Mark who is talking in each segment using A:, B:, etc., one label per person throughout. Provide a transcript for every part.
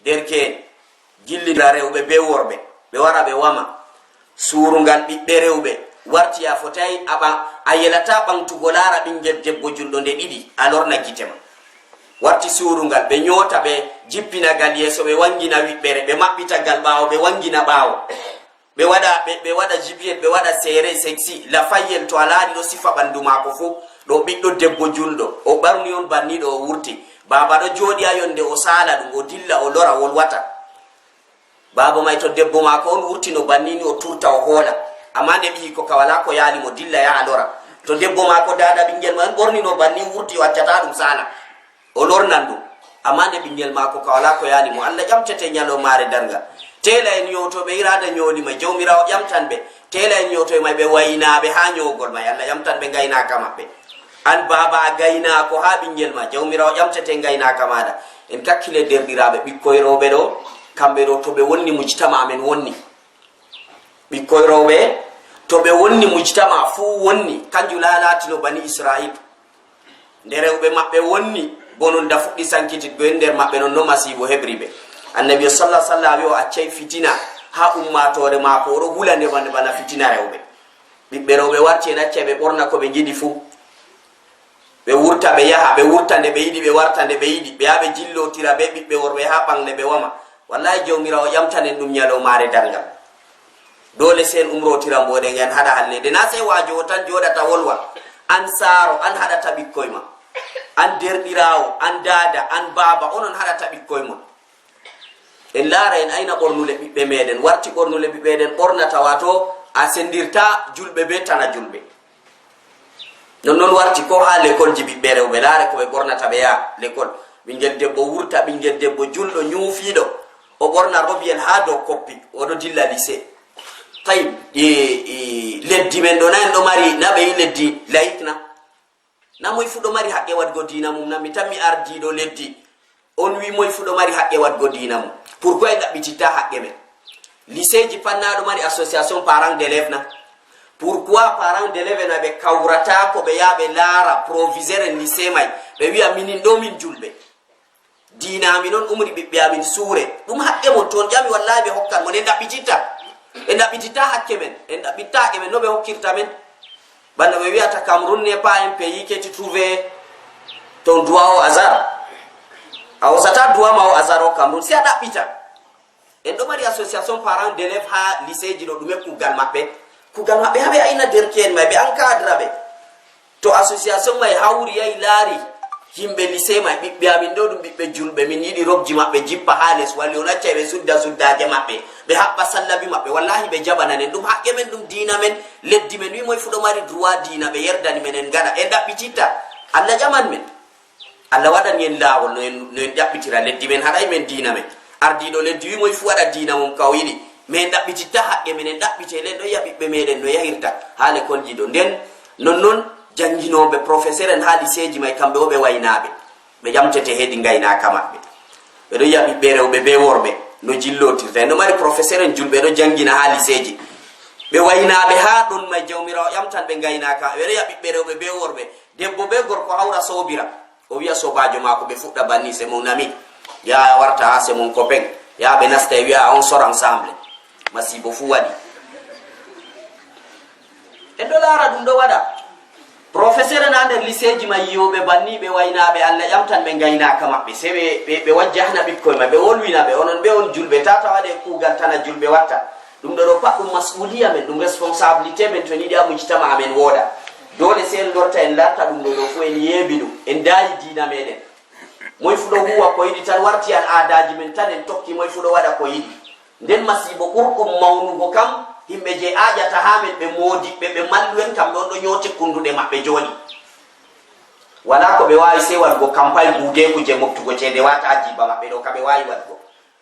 A: derke gillira rewɓe be worɓe ɓe wara ɓe wama surungal ɓiɓɓe rewɓe warti a fotayi a yelata ɓamtugo laara ɓingel debbo julɗo nde ɗiɗi a lorna gitema warti surungal ɓe ñoota ɓe jippinagal yeeso ɓe wangina wiɓɓere ɓe maɓɓitagal ɓaawo ɓe wangina ɓaawo ɓe waɗa jibiyel ɓe waɗa seere sexy lafayel to a laari ɗo sifa ɓanndu maako fof ɗo ɓiɗɗo debbo julɗo o ɓarni on banniɗo o wurti baaba ɗo jooɗi a yonde o saala ɗum o dilla o lora wolwata baaba may to debbo maako on wurtino bannini o turta o hoola amma nde ɓiyi ko ka wala ko yaali mo dilla yaha lora to debbo maako dada ɓingel ma on ɓornino banni wurti o accata ɗum saala o lornan ɗum amma nde ɓingel maako ka wala ko yaali mo Allah ƴamtete ñalomaare darga tela en yotoɓe irada ñooli may jawmirawo ƴamtan ɓe tela en yotoye may ɓe waynaɓe ha ñowgol may Allah ƴamtan ɓe gaynaka maɓɓe an baba a gaynako ha ɓingel ma jawmirawo ƴamtete gaynaka maɗa en kakkile derɗiraɓe ɓikkoye rewɓe ɗo kamɓe ɗo to ɓe wonni mujtama amen wonni ɓikkoye rewɓe to ɓe wonni mujtama fuu wonni kanjum lalatino bani israil nde rewɓe maɓɓe wonni bonon da fuɗɗi sankititgo en nder maɓɓe non no masibo heɓri ɓe annabi sallah sallam wi o accay fitina ha ummatore maako oɗo hulande bana fitina rewɓe ɓiɓɓe rewɓe warti en acca ɓe ɓorna ko ɓe jiɗi fuu ɓe wurta ɓe yaha ɓe wurta nde ɓe yiɗi ɓe warta nde ɓe yiɗi ɓe yaha ɓe jillotira ɓe ɓiɓɓe worɓe ha ɓangle ɓe wama wallahi jawmirawo ƴamtanen ɗum ñalowmaare dargal dole sen umrotira mboɗen en haɗa hallede na sey wajo o tan joɗata wolwa an saaro an haɗata ɓikkoye ma an derɗirawo an dada an baba onon haɗata ɓikkoye mon en laara en ayna ɓornule ɓiɓɓe meɗen warti ɓornule ɓiɓɓe meɗen ɓornata wato a sendirta julɓe be tana julɓe nonnoon warti ko ha l'école ji ɓiɓɓe rewɓe laare ko ɓe ɓornata ɓe yaha l'école ɓingel debbo wurta ɓingel debbo julɗo ñuufiɗo o ɓorna robiyel ha dow koppi oɗo dilla lycée tawi leddi men ɗo na en ɗo mari na ɓe yi leddi layik na moy fu ɗo mari haqqe waɗgo dina mum na mi tan mi ardiɗo leddi on wi moy fu ɗo mari haqqe waɗgo dina mum pourquoi en ɗaɓɓititta haqqe men lycée ji pat na ɗo mari association parent d'élève na pourquoi parent d'élève na ɓe kawrata ko ɓe yaha ɓe laara proviseur en lycée may ɓe wiya minin ɗo min julɓe dina amin on umri ɓiɓɓe amin suure ɗum haqqe mon toon ƴami wallahi ɓe hokkan mon en ɗaɓɓititta hakke men en ɗaɓɓitta haqqe men no ɓe hokkirta men banda ɓe wiyata Cameroun n'est pas un pays que tu trouves ton doigt au hasard a hosata doigt ma au hasard o Cameroun si a ɗaɓɓita en ɗo mari association parent d'élève ha lycée ji ɗo ɗume kugal maɓɓe haɓe ayna derke'en may ɓe encadre ɓe to association may hawri yahi laari yimɓe lycée may ɓiɓɓe amin ɗo ɗum ɓiɓɓe julɓe min yiɗi robji maɓɓe jippa ha les walli on acca ɓe suddaje maɓɓe ɓe haɓɓa sallabi maɓɓe wallahi ɓe jaɓananen ɗum haqqe men ɗum dina men leddi men wi moy fu ɗo mari droit dina ɓe yerdani men en gaɗa en ɗaɓɓititta Allah ƴaman men Allah waɗani en laawol no en ɗaɓɓitira leddi men haɗay men dina men ardiɗo leddi wi moy fu waɗa dina mum kaw yiɗi mais en ɗaɓɓititta haqqe men en ɗaɓɓite len ɗo yiya ɓiɓɓe meɗen no yahirta ha l'école ji ɗo nden nonnoon janginoɓe professeur en ha lycée ji may kamɓe o ɓe waynaɓe ɓe ƴamtete heedi gaynaka maɓɓe ɓeɗo yiya ɓiɓɓe rewɓe be worɓe no jillotirta en ɗo mari professeur en julɓe ɗo jangina ha lycée ji ɓe waynaɓe ha ɗon may jawmirawo ƴamtan ɓe gaynaka ɓeɗo yiya ɓiɓɓe rewɓe be worɓe debbo be gorko hawra sobira o wiya sobajo mako ɓe fuɗɗa banni c'est mon ami ya warta ha c'est mon copain ya ɓe nasta e wiya on sort ensemble masibo fu waɗi en ɗo laara ɗum ɗo waɗa professeur en ha nder lycée ji may yiyoɓe banni ɓe waynaɓe Allah ƴamtan ɓe gaynaka maɓɓe se ɓe wajjahna ɓikkoye ma ɓe wolwina ɓe onon ɓe on julɓe tata waɗe kugal tana julɓe watta ɗum ɗo ɗo pat ɗum masuliya men ɗum responsabilité men to en yiɗi a mujtama amen wooda dole se en lorta en larta ɗum ɗo ɗo fo en yeebi ɗum en daayi dina meɗen moy fu ɗo huwa ko yiɗi tan warti an aadaji men tan en tokki moy fu ɗo waɗa ko yiɗi nden masibo ɓurɗum mawnugo kam himɓe je aƴata ha men ɓe modiɓɓe ɓe mallu en kamɓe on ɗo ñooti kunduɗe maɓɓe joni wala ko ɓe wawi se waɗgo campagne buudeku je moftugo ceede wata jiba maɓɓe ɗo kaɓe wawi waɗgo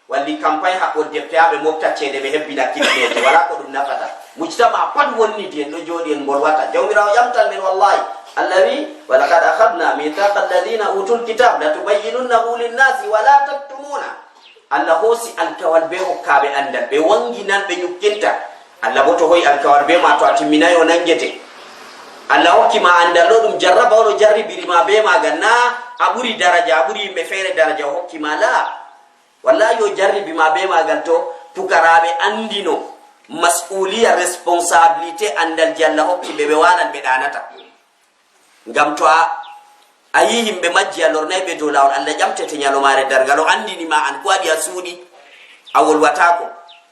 A: walli campagne haɓɓol defte ha ɓe mofta ceede ɓe hebbina kibneje wala ko ɗum nafata mujtama pat wonnidi en ɗo jooɗi en bolwata jawmirawo ƴamtan men wallahi Allah wi walaqad akhadna mithaqa alladhina utul kitab latubayyinunnahu linnasi wala taktumuna Allah hoosi alkawal be hokkaɓe andal ɓe wanginan ɓe ñukkinta Allah bo to hoyi alkawal be ma to a timminayi o nangete Allah hokkima andal ɗo ɗum jarraba oɗo jarribirima be maga na a ɓuri daraja a ɓuri yimɓe feere daraja o hokkima la wallahi yo o jarribi ma be magal to pukaraɓe andino mas'uliya responsabilité andal jalla hokki ɓe walan ɓe ɗanata ngam to a yi himɓe majji a lornay ɓe dow lawol allah ƴamtete ñalomare dargal o andinima an ko waɗi a suuɗi a wolwatako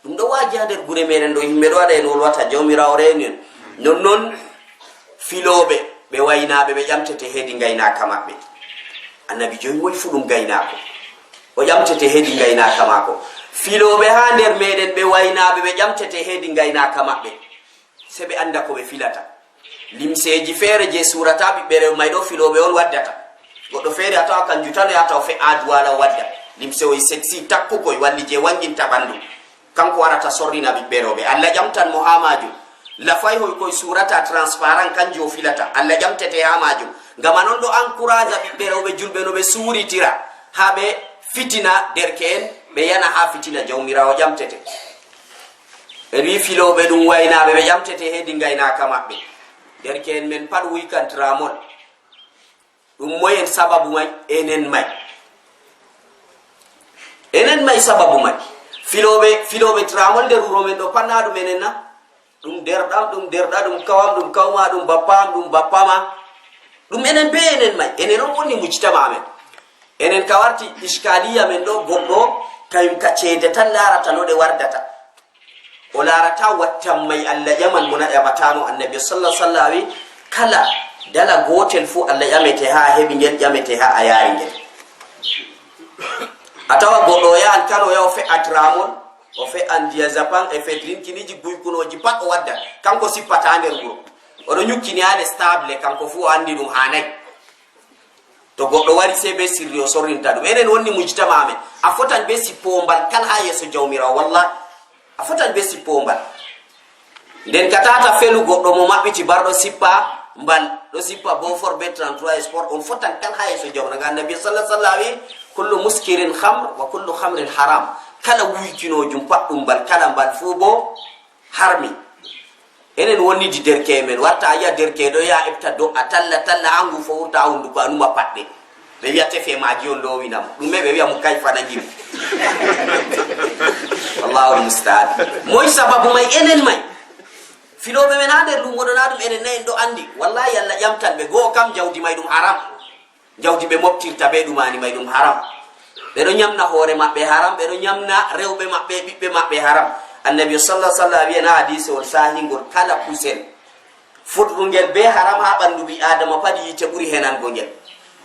A: ɗum ɗo waji ha nder gure meɗen ɗo yimɓe ɗo waɗa en wolwata jawmirawo reni en nonnoon filoɓe ɓe waynaɓe ɓe ƴamtete heedi gaynaka maɓɓe annabi joyi moy fu ɗum gaynako o ƴamtete heedi gaynaka mako filoɓe ha nder meɗen ɓe waynaɓe ɓe ƴamtete heedi gaynaka maɓɓe se ɓe anda ko ɓe filata limseji feere je surata ɓiɓɓe rew may ɗo filoɓe on waddata goɗɗo feere a tawa kanju tan ya taw fe aduwala wadda limse oy sexy takkukoy walli je wanginta ɓandu kanko warata sorrina ɓiɓɓe rewɓe allah ƴamtan mo ha majum lafay hoy koye surata transparent kanji o filata allah ƴamtete ha majum ngam anon ɗo encourage a ɓiɓɓe rewɓe julɓe no ɓe suritira ha ɓe fitina derke en ɓe yana ha fitina jawmirawo ƴamtete ɓe wi filoɓe ɗum waynaɓe ɓe ƴamtete heedi gaynaka maɓɓe derke en men pat wuykantiramol ɗum moyen sababu may enen may sababu may filoɓe tiramol nder wuro men ɗo panna ɗum enen na ɗum derɗam ɗum derɗa ɗum kawam ɗum kawma ɗum bappam ɗum bappama ɗum enen be enen may enen on woni muccitama amen enen ka warti iskaliya men ɗo goɗɗo kayum ka ceede tan larata no ɗe wardata o larata wattan may allah ƴaman mo na ƴamatano annabi sallah sallah wi kala dala gotel fu allah ƴamete ha heɓi ngel ƴamete ha a yaari ngel a tawa goɗɗo o yahan kano ya o fe'a tramol o fe'an diazapam e fedrinkiniji guykunoji pat o wadda kanko sippata nder wuro oɗo ñukkini hane stable kanko fu o andi ɗum hanayi to goɗɗo wari se be sirri o sorrinta ɗum enen wonni mujtama amen a fotan be sippowombal kala ha yeeso jawmirawo wallah a fotan be sippowombal nden ka tata felu goɗɗo mo maɓɓiti barɗo sippa mbal ɗo sippa bofor be 33 sport on fotan tan ha yeeso jawmirawo nga annabi sallah sallah wi kullu muskirin hamr wa kullu hamrin haram kala wuykinojum pat ɗum mbal kala mbal fu bo harmi enen wonnidi derke men warta a yiya derkeɗo ya ɓefta do a talla ha ngu fo wurta ha hunduko anuma paɗɗe ɓe wiya tefe maji on lowinamo ɗume ɓe wiya mo kay fana jimi wallahu lmustaan moy sababu may enen may filoɓe men ha nder lumoɗo na ɗum enen nayi en ɗo andi wallahi allah ƴamtan ɓe goo kam jawdi may ɗum haram jawdi ɓe moftirta be ɗumani may ɗum haram ɓeɗo ñamna hoore maɓɓe haram ɓeɗo ñamna rewɓe maɓɓe ɓiɓɓe maɓɓe haram annabi sallah sallah wiyana hadise on sahingol kala kusel fuɗɗugel be haram ha ɓandu ɓi adama pat yite ɓuuri henango ngel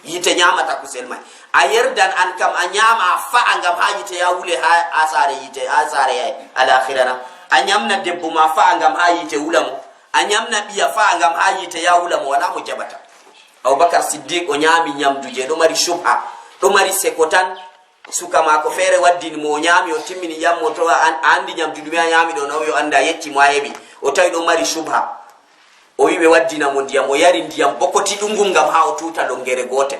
A: yite ñamata kusel may a yerdan an kam a ñama a fa'a ngam ha yite ya wule ha sare yite ha sare alakhirana a ñamna debbo ma fa'a ngam ha yite wulamo a ñamna ɓiya fa'a ngam ha yite ya wulamo wala mo jaɓata aboubacar siddiq o ñami ñamdu je ɗo mari subha ɗo mari seko tan suka mako feere waddini mo o ñaami o timmini yammo to a andi ñamdu ɗume a ñaami ɗo nawi o anda yecci mo a heɓi o tawi ɗo mari subha o wi ɓe waddina mo ndiyam o yari ndiyam bokoti ɗungum ngam ha o tuta longere gotel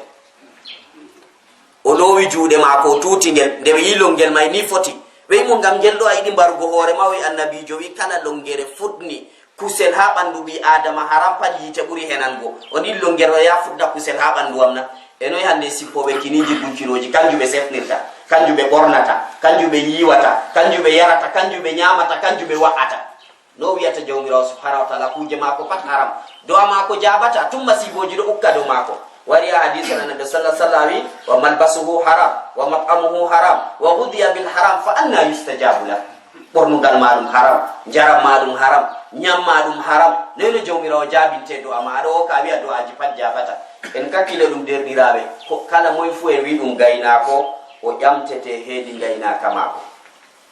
A: o lowi juuɗe mako o tuti ngel nde ɓe yi longel may ni foti ɓe yimo ngam ngel ɗo a yiɗi mbarugo hoore ma wi annabijo wi kala longere fuɗni kusel ha ɓandu ɓi adama haram pat yite ɓuuri henango o ɗin longere o ya fuɗda kusel ha ɓandu am na enoy hande sippoɓe kiniji gulkinoji kanjuɓe sefnirta kanjuɓe ɓornata kanjuɓe yiwata kanjuɓe yarata kanjuɓe ñamata kanjuɓe wa'ata no wiyata jawmirawo subhanahu wa taala kuje mako pat haram do'a mako jabata tum masiboji ɗo ukka dow mako wari a hadise annabi sallah sallah wi wa malbasuhu haram wa mat'amuhu haram wa hudiya bil haram fa anna yustajabu lah ɓornugal maɗum haram jaram maɗum haram ñam maɗum haram noyno jawmirawo jabinte do ama aɗa o ka wiya do aji pat jabata en kakkile ɗum derɗiraɓe ko kala moye fu en wi ɗum gaynako o ƴamtete heedi gaynaka mako